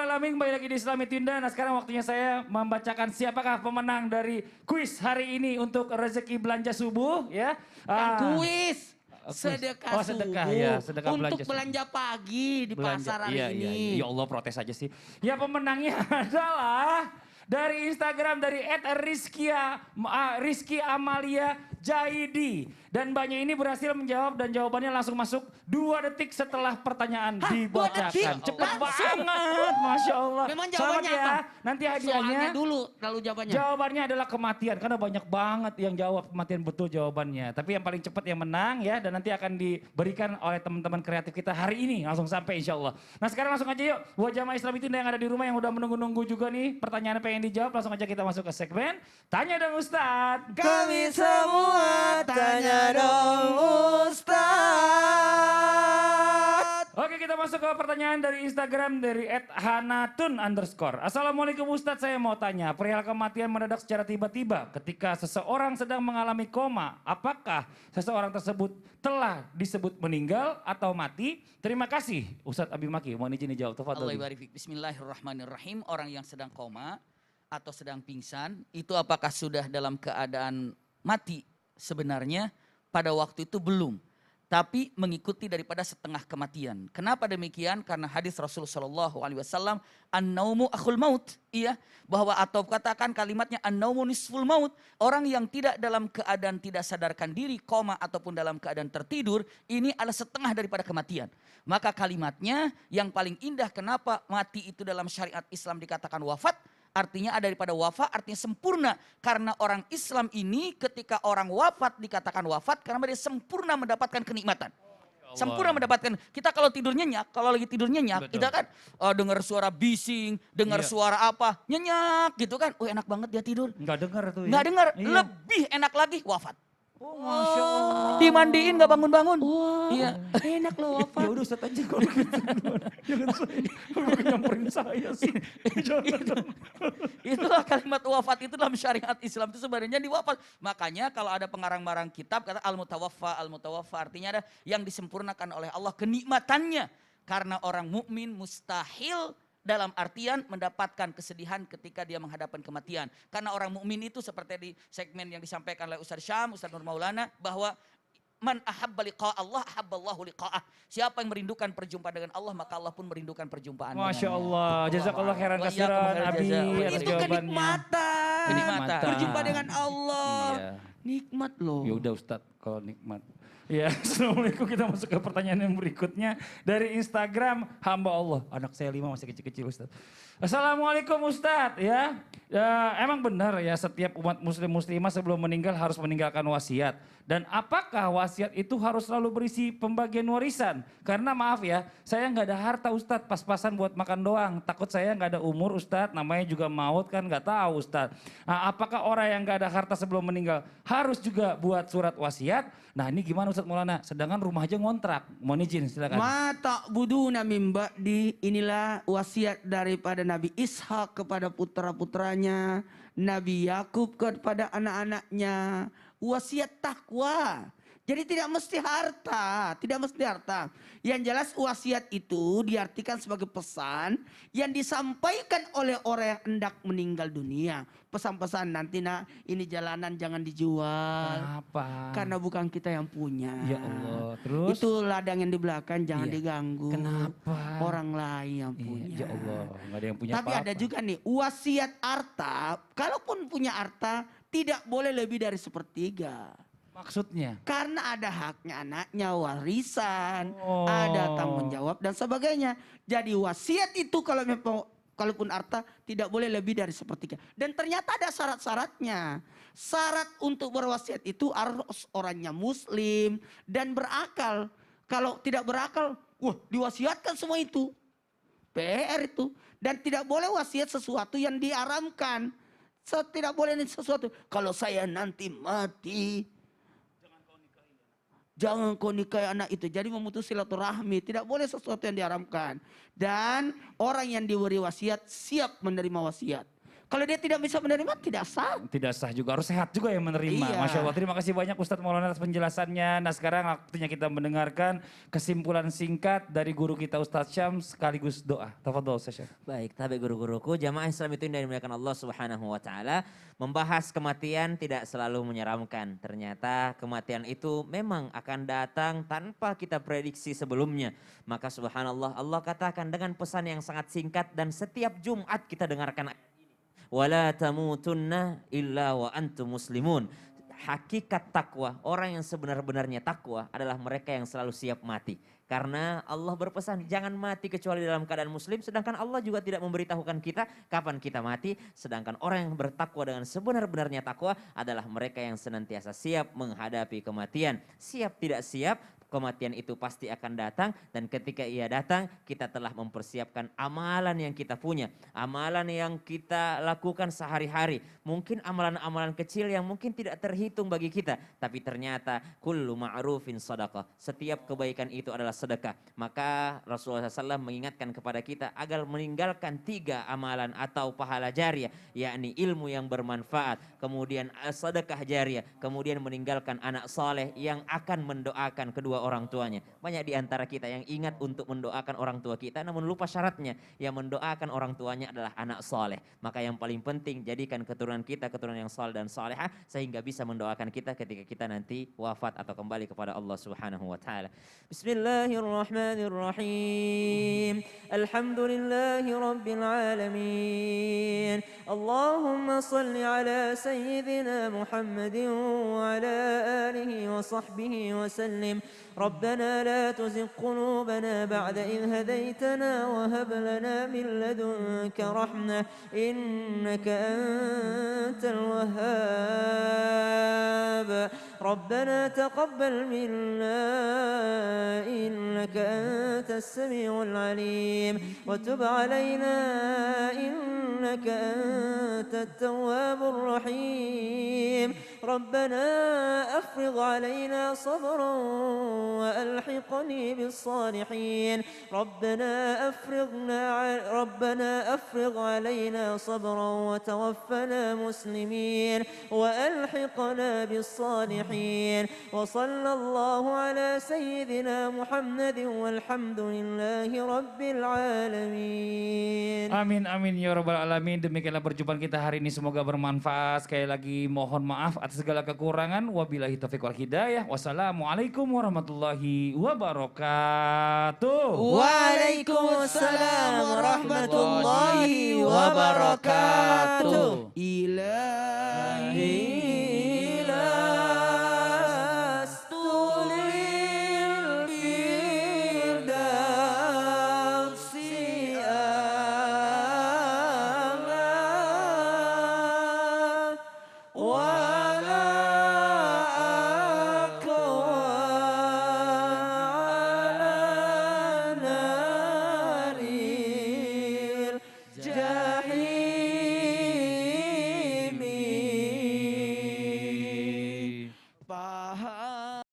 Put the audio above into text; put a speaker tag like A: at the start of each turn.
A: alamin, kembali lagi di Islami Tinda. Nah sekarang waktunya saya membacakan siapakah pemenang dari kuis hari ini untuk rezeki belanja subuh ya.
B: Kuis. Sedekah
A: sedekah
B: subuh
A: ya, sedekah
B: untuk
A: subuh.
B: belanja pagi di pasar hari
A: Iya,
B: ini.
A: iya. Ya Allah protes aja sih. Ya pemenangnya adalah dari Instagram dari @Rizky Amalia Jaidi. Dan Mbaknya ini berhasil menjawab dan jawabannya langsung masuk 2 detik setelah pertanyaan dibacakan.
B: 2 detik?
A: Cepet
B: Langsung.
A: banget, Masya Allah.
B: Memang
A: Selamat
B: jawabannya
A: ya.
B: apa?
A: Nanti hadiahnya.
B: Soalnya dulu lalu jawabannya.
A: Jawabannya adalah kematian, karena banyak banget yang jawab kematian betul jawabannya. Tapi yang paling cepat yang menang ya, dan nanti akan diberikan oleh teman-teman kreatif kita hari ini, langsung sampai insya Allah. Nah sekarang langsung aja yuk, buat jamaah Islami Tinda yang ada di rumah yang udah menunggu-nunggu juga nih, pertanyaannya pengen dijawab, langsung aja kita masuk ke segmen Tanya dong Ustadz.
C: Kami semua tanya dong Ustadz.
A: Oke kita masuk ke pertanyaan dari Instagram dari @hanatun_. Assalamualaikum Ustadz, saya mau tanya perihal kematian mendadak secara tiba-tiba ketika seseorang sedang mengalami koma, apakah seseorang tersebut telah disebut meninggal atau mati? Terima kasih Ustadz Abi Maki, mohon izin dijawab.
B: Allah ibarik. Bismillahirrahmanirrahim. Orang yang sedang koma atau sedang pingsan itu apakah sudah dalam keadaan mati? Sebenarnya pada waktu itu belum. Tapi mengikuti daripada setengah kematian. Kenapa demikian? Karena hadis Rasulullah SAW, an-naumu akhul maut. Iya, bahwa atau katakan kalimatnya an-naumu nisful maut. Orang yang tidak dalam keadaan tidak sadarkan diri, koma ataupun dalam keadaan tertidur, ini adalah setengah daripada kematian. Maka kalimatnya yang paling indah, kenapa mati itu dalam syariat Islam dikatakan wafat? Artinya ada daripada wafat, artinya sempurna. Karena orang Islam ini ketika orang wafat dikatakan wafat karena dia sempurna mendapatkan kenikmatan. Sempurna mendapatkan. Kita kalau tidur nyenyak, kalau lagi tidur nyenyak, kita kan dengar suara bising, dengar suara apa, nyenyak gitu kan. Oh enak banget dia tidur.
A: Enggak dengar tuh ya.
B: Enggak dengar, lebih enak lagi wafat.
A: Oh, Masya Allah.
B: Dimandiin gak bangun-bangun.
C: Iya, enak loh
A: Ya
C: apa?
A: udah Ustadz aja kalau gitu. Jangan saya nyamperin saya sih.
B: Itulah kalimat wafat itu dalam syariat Islam itu sebenarnya diwafat. Makanya kalau ada pengarang-marang kitab kata al-mutawaffa artinya ada yang disempurnakan oleh Allah kenikmatannya. Karena orang mukmin mustahil dalam artian mendapatkan kesedihan ketika dia menghadapkan kematian. Karena orang mukmin itu seperti di segmen yang disampaikan oleh Ustaz Syam, Ustaz Nur Maulana bahwa man ahabba liqa Allah ahabballahu liqa'ah. Siapa yang merindukan perjumpaan dengan Allah maka Allah pun merindukan perjumpaan
A: Masya
B: dengannya.
A: Allah, jazakallah khairan
B: Wa
A: kasiran
B: iyyakum khairan
A: Abi
B: jaza.
A: atas
B: Itu
A: jawabannya.
C: Kenikmatan.
B: Kenikmatan.
C: Berjumpa dengan Allah.
A: Iya.
C: Nikmat loh.
A: Ya udah Ustadz kalau nikmat. Ya, Assalamualaikum, kita masuk ke pertanyaan yang berikutnya dari Instagram hamba Allah. Anak saya 5 masih kecil-kecil Ustadz. Assalamualaikum Ustadz ya. Emang benar ya setiap umat muslimah sebelum meninggal harus meninggalkan wasiat. Dan apakah wasiat itu harus selalu berisi pembagian warisan? Karena maaf ya, saya nggak ada harta Ustadz, pas-pasan buat makan doang. Takut saya nggak ada umur Ustadz, namanya juga maut kan nggak tahu Ustadz. Nah, apakah orang yang nggak ada harta sebelum meninggal harus juga buat surat wasiat? Nah ini gimana Ustadz Maulana? Sedangkan rumah aja ngontrak. Mohon izin silakan.
C: Mata buduna mimba di inilah wasiat daripada Nabi Ishak kepada putra-putranya, Nabi Yakub kepada anak-anaknya, wasiat takwa. Jadi tidak mesti harta, tidak mesti harta. Yang jelas wasiat itu diartikan sebagai pesan yang disampaikan oleh orang yang hendak meninggal dunia. Pesan-pesan nanti nak ini jalanan jangan dijual.
A: Kenapa?
C: Karena bukan kita yang punya.
A: Ya Allah, terus?
C: Itu ladang yang di belakang jangan
A: Iya.
C: diganggu.
A: Kenapa?
C: Orang lain yang punya.
A: Ya Allah, nggak ada yang punya
C: Tapi
A: apa-apa.
C: ada juga nih wasiat harta. Kalaupun punya harta tidak boleh lebih dari sepertiga.
A: Maksudnya?
C: Karena ada haknya anaknya, warisan,
A: Oh.
C: ada tanggung jawab dan sebagainya. Jadi wasiat itu kalau memang kalaupun harta tidak boleh lebih dari sepertiga. Dan ternyata ada syarat-syaratnya. Syarat untuk berwasiat itu harus orangnya muslim dan berakal. Kalau tidak berakal, wah diwasiatkan semua itu. PR itu. Dan tidak boleh wasiat sesuatu yang diharamkan. Tidak boleh sesuatu. Kalau saya nanti mati, jangan kau nikahi anak itu. Jadi memutus silaturahmi. Tidak boleh sesuatu yang diharamkan. Dan orang yang diberi wasiat siap menerima wasiat. Kalau dia tidak bisa menerima, tidak sah.
A: Tidak sah juga, harus sehat juga yang menerima.
C: Iya.
A: Masya Allah, terima kasih banyak Ustadz Maulana atas penjelasannya. Nah sekarang waktunya kita mendengarkan kesimpulan singkat dari guru kita Ustadz Syam sekaligus doa. Tafadhol Ustadz Syam.
D: Baik, tapi guru-guruku, jamaah Islam itu yang dimuliakan Allah Subhanahu wa taala, membahas kematian tidak selalu menyeramkan. Ternyata kematian itu memang akan datang tanpa kita prediksi sebelumnya. Maka subhanallah, Allah katakan dengan pesan yang sangat singkat dan setiap Jumat kita dengarkan wala tamutunna illa wa antum muslimun. Hakikat takwa, orang yang sebenar-benarnya takwa adalah mereka yang selalu siap mati. Karena Allah berpesan jangan mati kecuali dalam keadaan muslim. Sedangkan Allah juga tidak memberitahukan kita kapan kita mati. Sedangkan orang yang bertakwa dengan sebenar-benarnya takwa adalah mereka yang senantiasa siap menghadapi kematian. Siap tidak siap, kematian itu pasti akan datang. Dan ketika ia datang, kita telah mempersiapkan amalan yang kita punya. Amalan yang kita lakukan sehari-hari. Mungkin amalan-amalan kecil yang mungkin tidak terhitung bagi kita. Tapi ternyata kullu ma'rufin sadaqah. Setiap kebaikan itu adalah sedekah. Maka Rasulullah SAW mengingatkan kepada kita agar meninggalkan 3 amalan atau pahala jariah. Yakni ilmu yang bermanfaat. Kemudian sedekah jariah. Kemudian meninggalkan anak soleh yang akan mendoakan kedua orang tuanya. Banyak di antara kita yang ingat untuk mendoakan orang tua kita namun lupa syaratnya. Yang mendoakan orang tuanya adalah anak soleh. Maka yang paling penting jadikan keturunan kita keturunan yang soleh dan solehah sehingga bisa mendoakan kita ketika kita nanti wafat atau kembali kepada Allah Subhanahu wa taala. Bismillahirrahmanirrahim. Alhamdulillahi rabbil alamin. Allahumma salli ala sayyidina Muhammadin wa ala alihi wa sahbihi wa sallim. ربنا لا تزغ قلوبنا بعد إذ هديتنا وهب لنا من لدنك رحمة إنك أنت الوهاب ربنا تقبل منا إنك أنت السميع العليم وتب علينا إنك أنت التواب الرحيم ربنا أفرغ علينا صبرا وألحقني بالصالحين ربنا أفرغ علينا صبرا وتوفنا مسلمين وألحقنا بالصالحين وصلى الله على سيدنا محمد والحمد لله رب العالمين.
A: Amin amin ya rabbal alamin. Demikianlah perjumpaan kita hari ini, semoga bermanfaat. Sekali lagi mohon maaf atas segala kekurangan. Wabillahi taufiq wal hidayah. Wassalamualaikum warahmatullahi wabarakatuh.
C: Waalaikumsalam warahmatullahi